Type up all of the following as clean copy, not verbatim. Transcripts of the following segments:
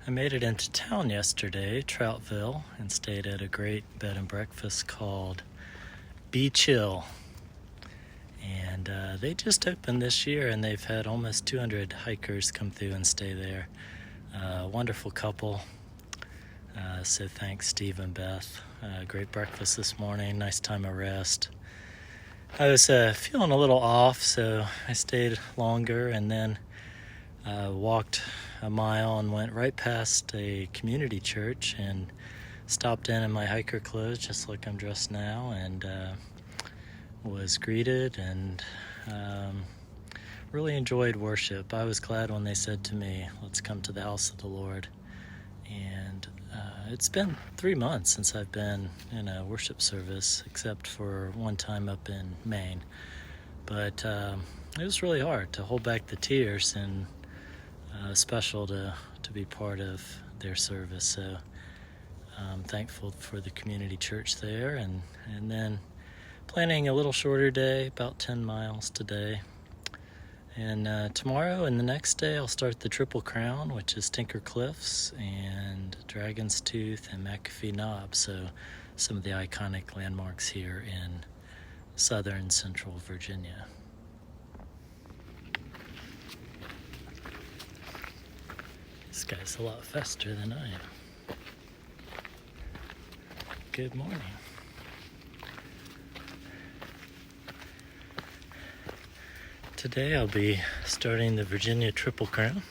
I made it into town yesterday, Troutville, and stayed at a great bed and breakfast called Be Chill. And they just opened this year, and they've had almost 200 hikers come through and stay there. Wonderful couple. So thanks, Steve and Beth. Great breakfast this morning, nice time of rest. I was feeling a little off, so I stayed longer and then walked a mile and went right past a community church and stopped in my hiker clothes, just like I'm dressed now, and was greeted and really enjoyed worship. I was glad when they said to me, "Let's come to the house of the Lord." And it's been 3 months since I've been in a worship service, except for one time up in Maine. But it was really hard to hold back the tears, and special to be part of their service. So I'm thankful for the community church there, and then planning a little shorter day, about 10 miles today. And tomorrow and the next day I'll start the Triple Crown, which is Tinker Cliffs and Dragon's Tooth and McAfee Knob, so some of the iconic landmarks here in southern central Virginia. This guy's a lot faster than I am. Good morning. Today I'll be starting the Virginia Triple Crown.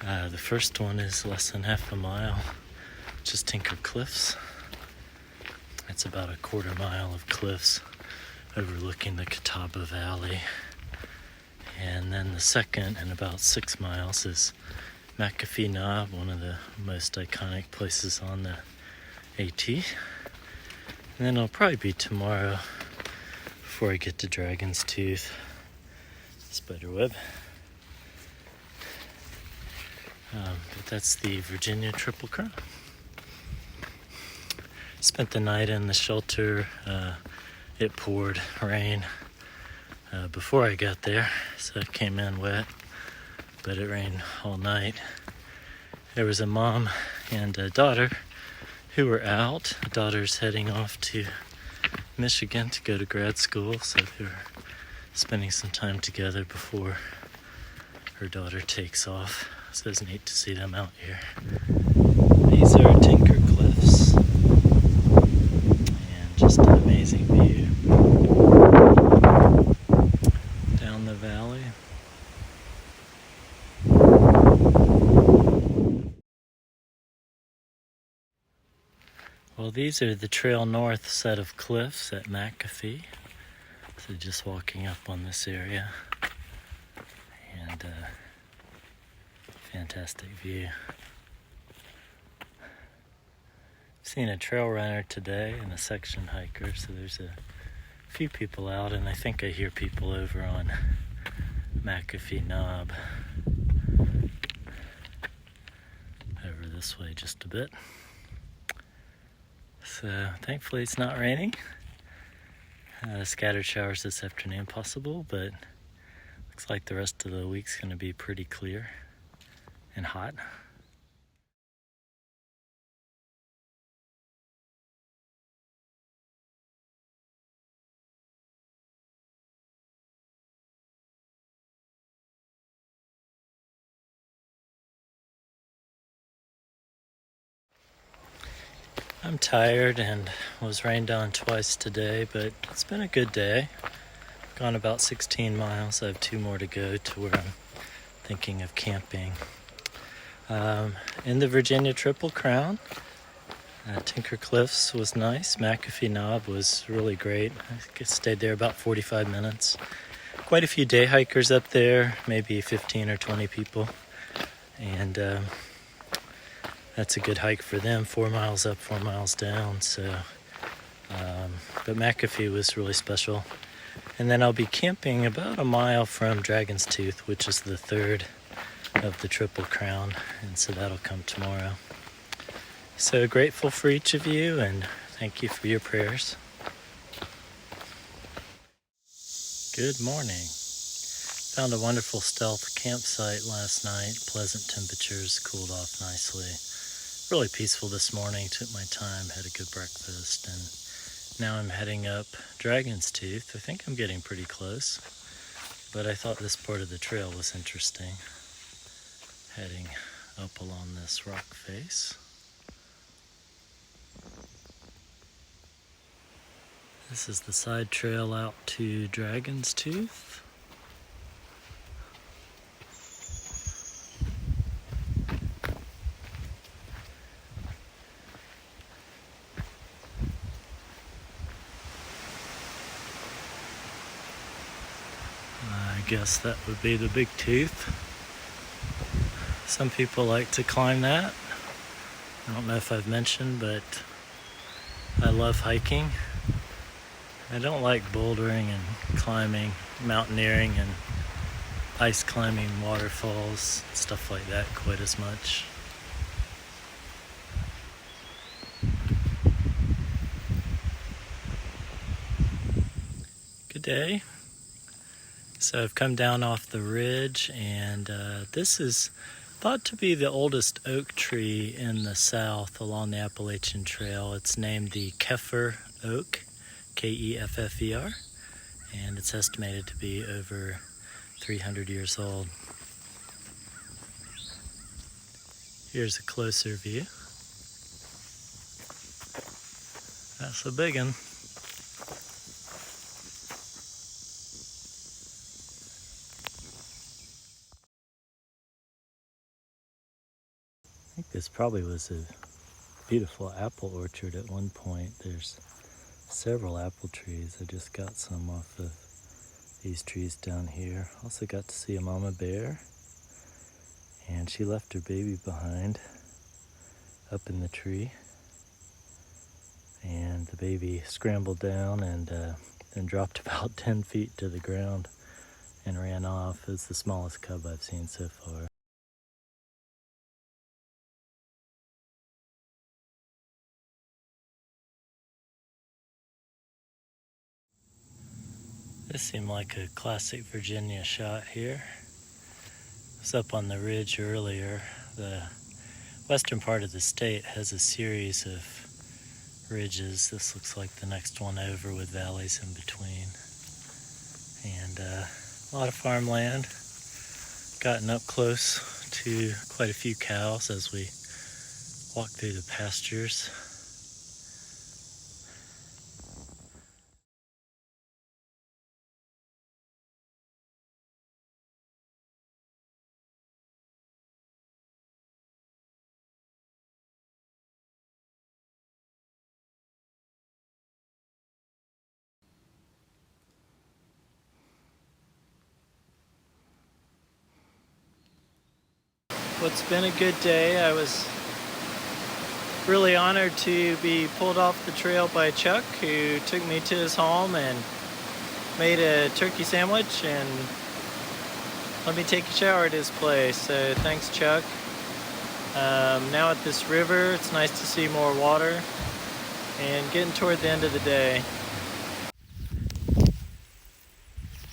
The first one is less than half a mile, which is Tinker Cliffs. It's about a quarter mile of cliffs overlooking the Catawba Valley. And then the second, and about 6 miles, is McAfee Knob, one of the most iconic places on the AT. And then it'll probably be tomorrow before I get to Dragon's Tooth. Spiderweb. But that's the Virginia Triple Crown. Spent the night in the shelter. It poured rain before I got there, so it came in wet, but it rained all night. There was a mom and a daughter who were out. The daughter's heading off to Michigan to go to grad school, so they were spending some time together before her daughter takes off. So it's neat to see them out here. These are Tinker Cliffs, and just an amazing view down the valley. Well, these are the Trail North set of cliffs at McAfee. So just walking up on this area, and fantastic view. Seen a trail runner today and a section hiker, so there's a few people out, and I think I hear people over on McAfee Knob over this way just a bit. So thankfully it's not raining. Scattered showers this afternoon possible, but looks like the rest of the week's going to be pretty clear and hot. I'm tired and was rained on twice today, but it's been a good day. Gone about 16 miles. I have 2 more to go to where I'm thinking of camping. In the Virginia Triple Crown, Tinker Cliffs was nice. McAfee Knob was really great. I stayed there about 45 minutes. Quite a few day hikers up there, maybe 15 or 20 people. And that's a good hike for them, 4 miles up, 4 miles down. So, but McAfee was really special. And then I'll be camping about a mile from Dragon's Tooth, which is the third of the Triple Crown, and so that'll come tomorrow. So grateful for each of you, and thank you for your prayers. Good morning. Found a wonderful stealth campsite last night. Pleasant temperatures, cooled off nicely. Really peaceful this morning. Took my time, had a good breakfast, and now I'm heading up Dragon's Tooth. I think I'm getting pretty close, but I thought this part of the trail was interesting. Heading up along this rock face. This is the side trail out to Dragon's Tooth. I guess that would be the big tooth. Some people like to climb that. I don't know if I've mentioned, but I love hiking. I don't like bouldering and climbing, mountaineering and ice climbing waterfalls, stuff like that quite as much. Good day. So I've come down off the ridge, and this is thought to be the oldest oak tree in the south along the Appalachian Trail. It's named the Keffer Oak, Keffer, and it's estimated to be over 300 years old. Here's a closer view. That's a big one. I think this probably was a beautiful apple orchard at one point. There's several apple trees. I just got some off of these trees down here. Also got to see a mama bear, and she left her baby behind up in the tree, and the baby scrambled down and then dropped about 10 feet to the ground and ran off. It's the smallest cub I've seen so far. This seemed like a classic Virginia shot here. I was up on the ridge earlier. The western part of the state has a series of ridges. This looks like the next one over with valleys in between. And a lot of farmland. Gotten up close to quite a few cows as we walk through the pastures. Well, it's been a good day. I was really honored to be pulled off the trail by Chuck, who took me to his home and made a turkey sandwich and let me take a shower at his place. So thanks, Chuck. Now at this river, it's nice to see more water and getting toward the end of the day.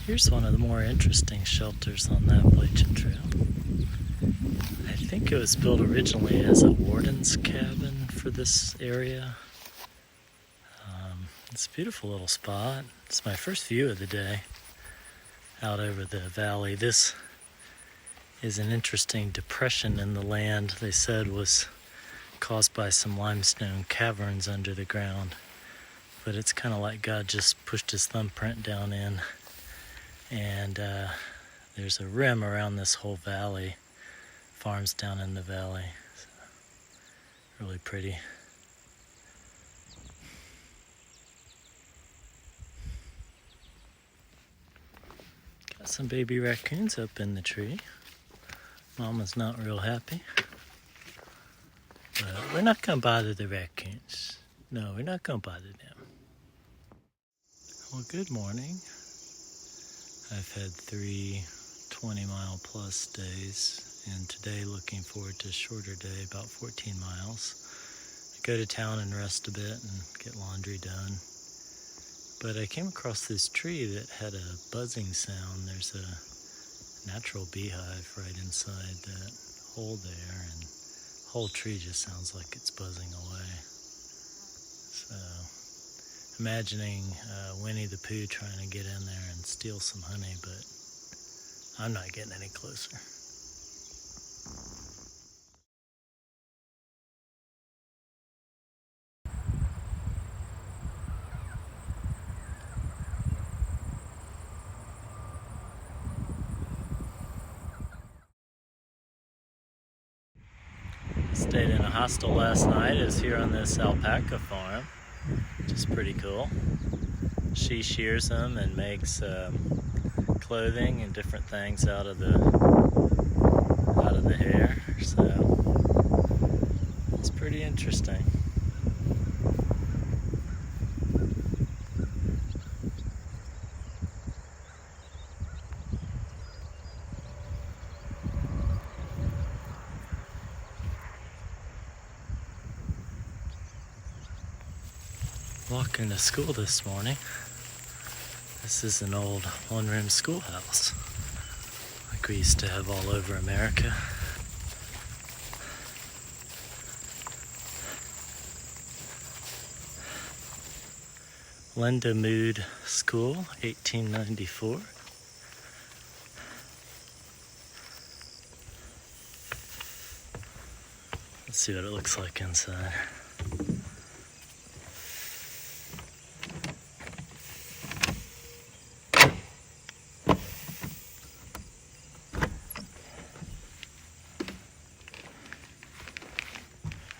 Here's one of the more interesting shelters on the Appalachian Trail. I think it was built originally as a warden's cabin for this area. It's a beautiful little spot. It's my first view of the day out over the valley. This is an interesting depression in the land, they said was caused by some limestone caverns under the ground. But it's kind of like God just pushed his thumbprint down in, and there's a rim around this whole valley. Farms down in the valley. So, really pretty. Got some baby raccoons up in the tree. Mama's not real happy. But we're not going to bother the raccoons. No, we're not going to bother them. Well, good morning. I've had 3 20-mile plus days, and today looking forward to a shorter day, about 14 miles. I go to town and rest a bit and get laundry done. But I came across this tree that had a buzzing sound. There's a natural beehive right inside that hole there, and the whole tree just sounds like it's buzzing away. So, imagining Winnie the Pooh trying to get in there and steal some honey, but I'm not getting any closer. Stayed in a hostel last night. It was here on this alpaca farm, which is pretty cool. She shears them and makes clothing and different things out of the hair. So it's pretty interesting. Walking to school this morning. This is an old one-room schoolhouse, like we used to have all over America. Linda Mood School, 1894. Let's see what it looks like inside.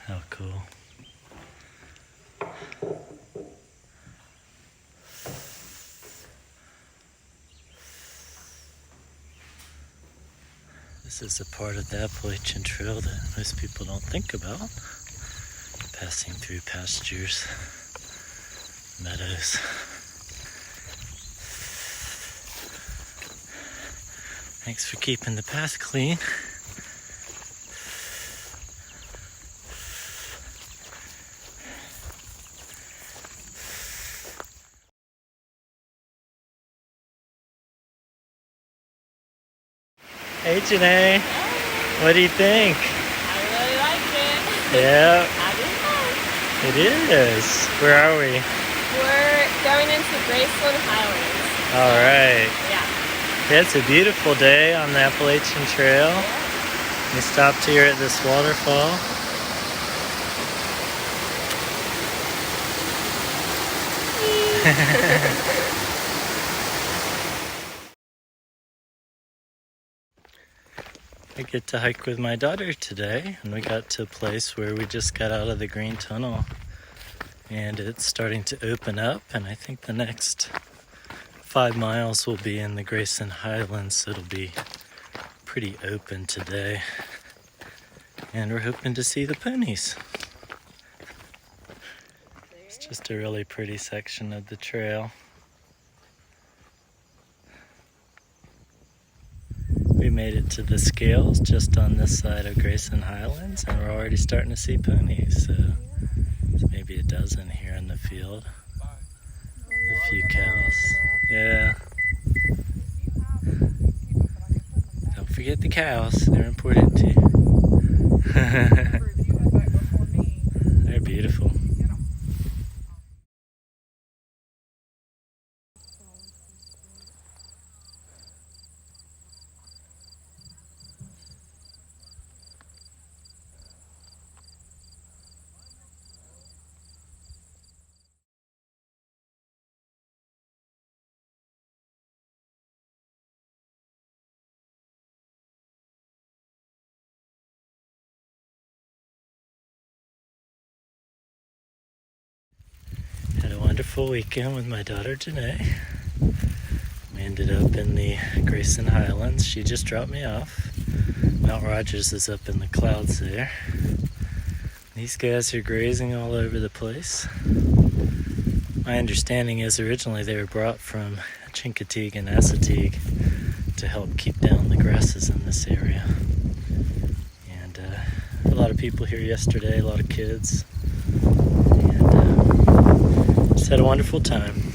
How cool. This is a part of the Appalachian Trail that most people don't think about. Passing through pastures, meadows. Thanks for keeping the path clean. Hey Janae, what do you think? I really liked it. Yeah, I did. it is. Where are we? We're going into Grayson Highlands. All right. Yeah. It's a beautiful day on the Appalachian Trail. We stopped here at this waterfall. I get to hike with my daughter today, and we got to a place where we just got out of the green tunnel, and it's starting to open up, and I think the next 5 miles will be in the Grayson Highlands, so it'll be pretty open today, and we're hoping to see the ponies. It's just a really pretty section of the trail. We made it to the scales just on this side of Grayson Highlands, and we're already starting to see ponies, so maybe a dozen here in the field. A few cows. Yeah. Don't forget the cows, they're important too. They're beautiful. Had a wonderful weekend with my daughter Janae. We ended up in the Grayson Highlands. She just dropped me off. Mount Rogers is up in the clouds there. These guys are grazing all over the place. My understanding is originally they were brought from Chincoteague and Assateague to help keep down the grasses in this area. And a lot of people here yesterday, a lot of kids. And just had a wonderful time.